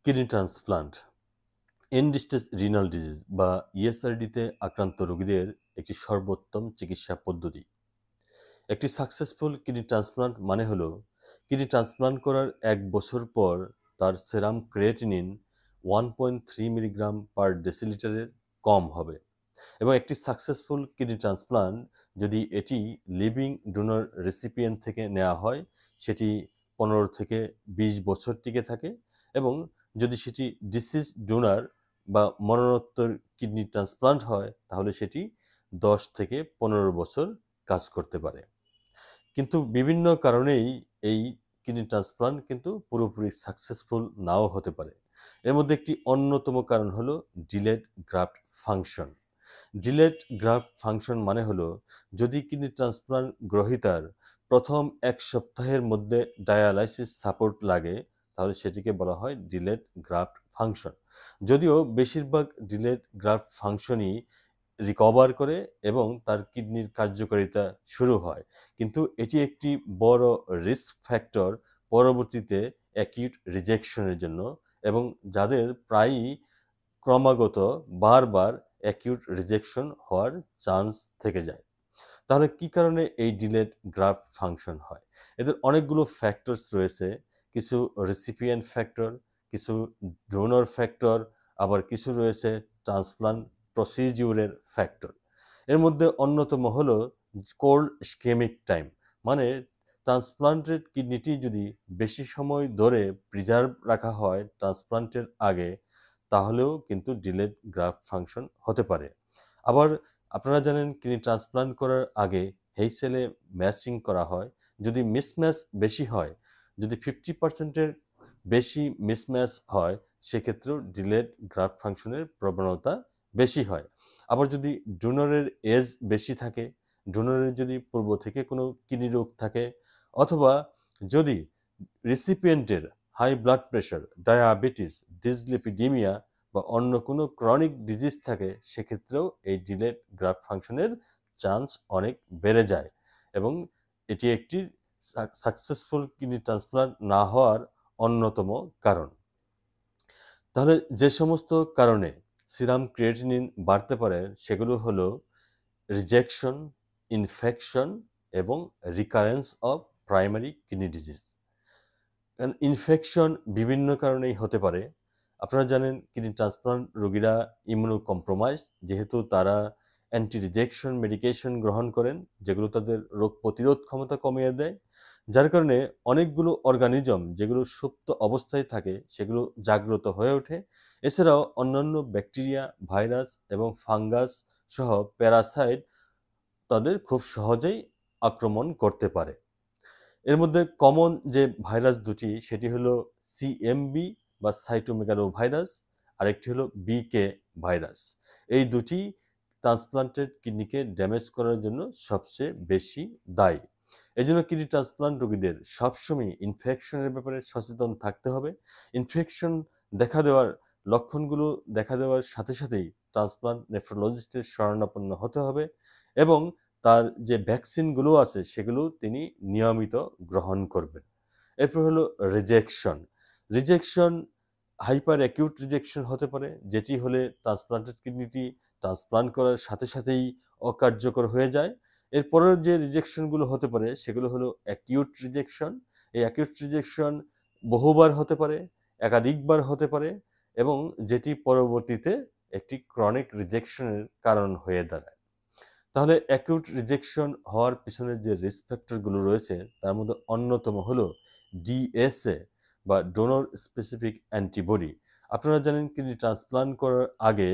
Kidney transplant end stage renal disease বা ইএসআরডিতে আক্রান্ত রোগীদের একটি সর্বোত্তম চিকিৎসা পদ্ধতি। একটি সাকসেসফুল কিডনি ট্রান্সপ্লান্ট মানে হলো কিডনি ট্রান্সপ্লান্ট করার 1 বছর পর তার সেরাম ক্রিয়েটিনিন 1.3 মিলিগ্রাম পার ডেসিলিটারের কম হবে এবং একটি সাকসেসফুল কিডনি ট্রান্সপ্লান্ট যদি এটি লিভিং ডোনর রেসিপিয়েন্ট থেকে নেওয়া হয় সেটি 15 থেকে 20 বছর টিকে থাকে এবং যদি সেটি ডিসিজ ডোনার বা মরণোত্তর কিডনি ট্রান্সপ্লান্ট হয় তাহলে সেটি 10 থেকে 15 বছর কাজ করতে পারে। কিন্তু বিভিন্ন কারণেই এই কিডনি ট্রান্সপ্লান্ট কিন্তু পুরোপুরি সাকসেসফুল নাও হতে পারে। এর মধ্যে একটি অন্যতম কারণ হলো delayed graft function. Delayed graft function মানে হলো যদি কিডনি ট্রান্সপ্লান্ট গ্রহীতার প্রথম 1 সপ্তাহের মধ্যে ডায়ালাইসিস সাপোর্ট লাগে তাহলে সেটিকে বলা হয় ডিলেড গ্রাফট ফাংশন। যদিও বেশিরভাগ ডিলেড গ্রাফট ফাংশনই রিকভার করে এবং তার কিডনির কার্যকারিতা শুরু হয়, কিন্তু এটি একটি বড় রিস্ক ফ্যাক্টর পরবর্তীতে অ্যাকিউট রিজেকশনের জন্য এবং যাদের প্রায়ই ক্রমাগত বারবার অ্যাকিউট রিজেকশন হওয়ার চান্স থেকে যায়। তাহলে কি কারণে এই ডিলেড গ্রাফট ফাংশন হয়? এদের অনেকগুলো ফ্যাক্টরস রয়েছে। কিছু রেসিপিয়েন্ট ফ্যাক্টর, কিছু ডোনর ফ্যাক্টর, আবার কিছু রয়েছে ট্রান্সপ্লান্ট প্রসিডিউরের ফ্যাক্টর। এর মধ্যে অন্যতম হলো কোল্ড ইসকেমিক টাইম, মানে ট্রান্সপ্লান্টেড কিডনিটি যদি বেশি সময় ধরে প্রিজার্ভ রাখা হয় ট্রান্সপ্লান্টের আগে তাহলেও কিন্তু ডিলেড গ্রাফট ফাংশন হতে পারে। আবার আপনারা জানেন কিডনি ট্রান্সপ্লান্ট করার আগে হেইসেলে ম্যাচিং করা হয়। যদি মিসম্যাচ বেশি হয়, যদি 50%-এর বেশি মিসম্যাচ হয় সেক্ষেত্রেও ডিলেড গ্রাফট ফাংশনের প্রবণতা বেশি হয়। আবার যদি ডোনরের এজ বেশি থাকে, ডোনরের যদি পূর্ব থেকে কোনো কিডনি রোগ থাকে, অথবা যদি রিসিপিয়েন্টের high blood pressure, diabetes, dyslipidemia বা অন্য কোনো ক্রনিক ডিজিজ থাকে সেক্ষেত্রেও এই ডিলেড গ্রাফট ফাংশনের চান্স অনেক বেড়ে যায় এবং এটি একটি সাকসেসফুল কিডনি ট্রান্সপ্লান্ট না হওয়ার অন্যতম কারণ। তাহলে যে সমস্ত কারণে সিরাম ক্রিয়েটিনিন বাড়তে পারে সেগুলো হলো রিজেকশন, ইনফেকশন এবং recurrence of primary kidney disease. Infection বিভিন্ন কারণেই হতে পারে। আপনারা জানেন কিডনি ট্রান্সপ্লান্ট রোগীরা ইমিউনো কম্প্রোমাইজড, যেহেতু তারা অ্যান্টি রিজেকশন মেডিকেশন গ্রহণ করেন যেগুলো তাদের রোগ প্রতিরোধ ক্ষমতা কমিয়ে দেয়, যার কারণে অনেকগুলো অর্গানিজম যেগুলো সুপ্ত অবস্থায় থাকে সেগুলো জাগ্রত হয়ে ওঠে। এছাড়াও অন্যান্য ব্যাকটেরিয়া, ভাইরাস এবং ফাঙ্গাস সহ প্যারাসাইট তাদের খুব সহজেই আক্রমণ করতে পারে। এর মধ্যে কমন যে ভাইরাস দুটি সেটি হলো সিএমবি বা সাইটোমেগালো ভাইরাস, আরেকটি হলো বিকে ভাইরাস। এই দুটি ট্রান্সপ্লান্টেড কিডনিকে ড্যামেজ করার জন্য সবচেয়ে বেশি দায়ী। এই জন্য কিডনি ট্রান্সপ্লান্ট রোগীদের সবসময় ইনফেকশনের ব্যাপারে সচেতন থাকতে হবে। ইনফেকশন দেখা দেওয়ার লক্ষণগুলো দেখা দেওয়ার সাথে সাথেই ট্রান্সপ্লান্ট নেফ্রোলজিস্টের শরণাপন্ন হতে হবে এবং তার যে ভ্যাকসিনগুলো আছে সেগুলো তিনি নিয়মিত গ্রহণ করবেন। এরপর হলো rejection. Rejection hyper acute rejection হতে পারে, যেটি হলে ট্রান্সপ্লান্টেড কিডনিটি ট্রান্সপ্লান্ট করার সাথে সাথেই অকার্যকর হয়ে যায়। এরপরের যে রিজেকশনগুলো হতে পারে সেগুলো হলো অ্যাকিউট রিজেকশন। এই অ্যাকিউট রিজেকশন বহুবার হতে পারে, একাধিকবার হতে পারে এবং যেটি পরবর্তীতে একটি ক্রনিক রিজেকশনের কারণ হয়ে দাঁড়ায়। তাহলে অ্যাকিউট রিজেকশন হওয়ার পিছনে যে রিস্ক ফ্যাক্টরগুলো রয়েছে তার মধ্যে অন্যতম হলো ডিএসএ বা ডোনর স্পেসিফিক অ্যান্টিবডি। আপনারা জানেন কিডনি ট্রান্সপ্লান্ট করার আগে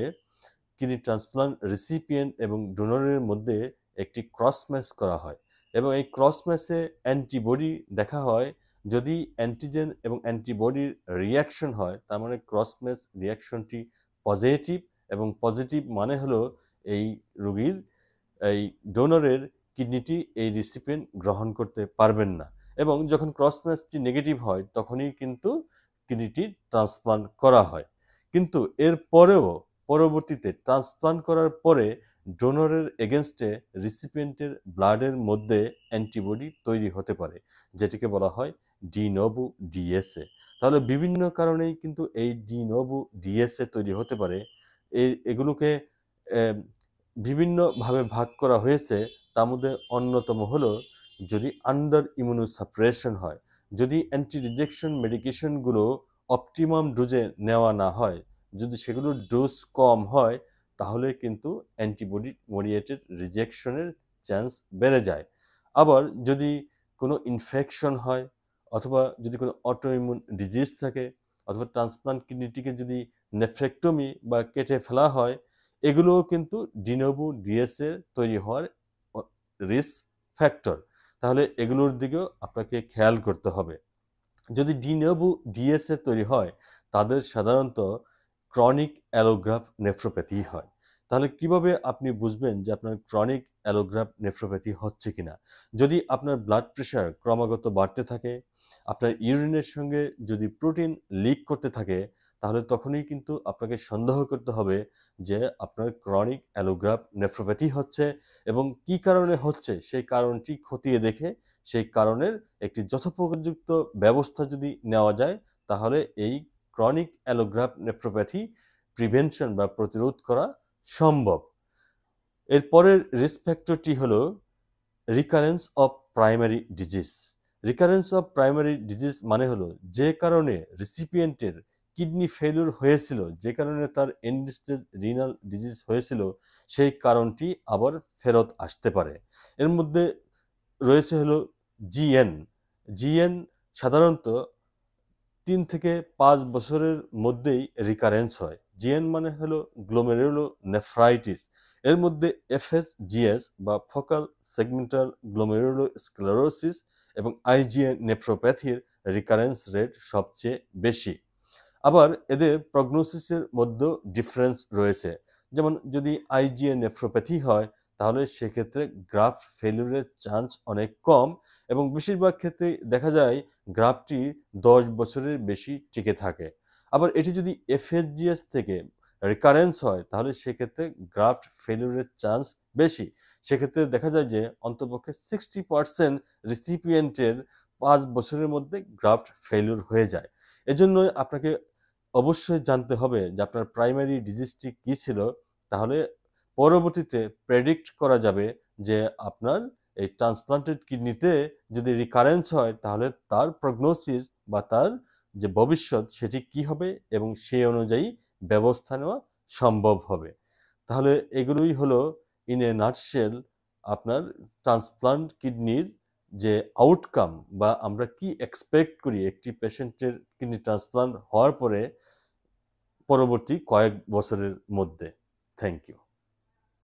কিডনি ট্রান্সপ্লান্ট রিসিপিয়েন্ট এবং ডোনরের মধ্যে একটি ক্রস ম্যাচ করা হয় এবং এই ক্রস ম্যাচে অ্যান্টিবডি দেখা হয়। যদি অ্যান্টিজেন এবং অ্যান্টিবডির রিয়াকশন হয় তার মানে ক্রস ম্যাচ রিয়াকশনটি পজিটিভ, এবং পজিটিভ মানে হলো এই রোগীর এই ডোনরের কিডনিটি এই রিসিপিয়েন্ট গ্রহণ করতে পারবেন না এবং যখন ক্রস ম্যাচটি নেগেটিভ হয় তখনই কিন্তু কিডনিটি ট্রান্সপ্লান্ট করা হয়। কিন্তু এর পরেও পরবর্তীতে ট্রান্সপ্লান্ট করার পরে ডোনরের এগেনস্টে রিসিপিয়েন্টের ব্লাডের মধ্যে অ্যান্টিবডি তৈরি হতে পারে, যেটিকে বলা হয় ডি নোভো ডিএসএ। তাহলে বিভিন্ন কারণেই কিন্তু এই ডি নোভো ডিএসএ তৈরি হতে পারে। এগুলোকে বিভিন্নভাবে ভাগ করা হয়েছে। তার মধ্যে অন্যতম হলো যদি আন্ডার ইমিউনোসাপ্রেশন হয়, যদি অ্যান্টি রিজেকশন মেডিকেশনগুলো অপটিমাম ডোজে নেওয়া না হয়, যদি সেগুলোর ডোজ কম হয়, তাহলে কিন্তু অ্যান্টিবডি মেডিয়েটেড রিজেকশনের চান্স বেড়ে যায়। আবার যদি কোনো ইনফেকশন হয়, অথবা যদি কোনো অটোইমিউন ডিজিজ থাকে, অথবা ট্রান্সপ্লান্ট কিডনিটিকে যদি নেফ্রেক্টমি বা কেটে ফেলা হয়, এগুলোও কিন্তু ডি নোভো ডিএসএ তৈরি হওয়ার রিস্ক ফ্যাক্টর। তাহলে এগুলোর দিকেও আপনাকে খেয়াল করতে হবে। যদি ডি নোভো ডিএসএ তৈরি হয়, তাদের সাধারণত ক্রনিক অ্যালোগ্রাফ নেফ্রোপ্যাথি হয়। তাহলে কিভাবে আপনি বুঝবেন যে আপনার ক্রনিক অ্যালোগ্রাফ নেফ্রোপ্যাথি হচ্ছে কিনা? যদি আপনার ব্লাড প্রেশার ক্রমাগত বাড়তে থাকে, আপনার ইউরিনের সঙ্গে যদি প্রোটিন লিক করতে থাকে, তাহলে তখনই কিন্তু আপনাকে সন্দেহ করতে হবে যে আপনার ক্রনিক অ্যালোগ্রাফ নেফ্রোপ্যাথি হচ্ছে, এবং কি কারণে হচ্ছে সেই কারণটি খতিয়ে দেখে সেই কারণের একটি যথোপযুক্ত ব্যবস্থা যদি নেওয়া যায়, তাহলে এই ক্রনিক অ্যালোগ্রাফ নেফ্রোপ্যাথি প্রিভেনশন বা প্রতিরোধ করা সম্ভব। এরপরের রিস্ক ফ্যাক্টরটি হলো recurrence of primary disease. Recurrence of primary disease মানে হলো যে কারণে রিসিপিয়েন্টের কিডনি ফেলিউর হয়েছিল, যে কারণে তার এন্ড স্টেজ রিনাল ডিজিজ হয়েছিল, সেই কারণটি আবার ফেরত আসতে পারে। এর মধ্যে রয়েছে হলো জিএন। জিএন সাধারণত ৩ থেকে ৫ বছরের মধ্যেই রিকারেন্স হয়। জিএন মানে হলো গ্লোমেরুলোনেফ্রাইটিস। এর মধ্যে এফএসজিএস বা ফোকাল সেগমেন্টাল গ্লোমেরুলোস্ক্লেরোসিস এবং আইজিএন নেফ্রোপ্যাথির রিকারেন্স রেট সবচেয়ে বেশি। আবার এদের প্রগনোসিসের মধ্যেও ডিফারেন্স রয়েছে। যেমন যদি আইজিএন নেফ্রোপ্যাথি হয়, তাহলে সেক্ষেত্রে গ্রাফট ফেলিউরের চান্স অনেক কম, এবং বেশিরভাগ ক্ষেত্রেই দেখা যায় গ্রাফটটি ১০ বছরের বেশি টিকে থাকে। আবার এটি যদি এফএসজিএস থেকে রিকারেন্স হয়, তাহলে সেক্ষেত্রে গ্রাফট ফেলিউরের চান্স বেশি। সেক্ষেত্রে দেখা যায় যে অন্ততপক্ষে 60% রিসিপিয়েন্টের ৫ বছরের মধ্যে গ্রাফট ফেলিউর হয়ে যায়। এজন্য আপনাকে অবশ্যই জানতে হবে যে আপনার প্রাইমারি ডিজিজটি কী ছিল। তাহলে পরবর্তীতে প্রেডিক্ট করা যাবে যে আপনার এই ট্রান্সপ্লান্টেড কিডনিতে যদি রিকারেন্স হয়, তাহলে তার প্রগনোসিস বা তার যে ভবিষ্যৎ সেটি কী হবে, এবং সেই অনুযায়ী ব্যবস্থা নেওয়া সম্ভব হবে। তাহলে এগুলোই হলো ইন এ নাটশেল আপনার ট্রান্সপ্লান্ট কিডনির যে আউটকাম, বা আমরা কি এক্সপেক্ট করি একটি পেশেন্টের কিডনি ট্রান্সপ্লান্ট হওয়ার পরে পরবর্তী কয়েক বছরের মধ্যে। Thank you.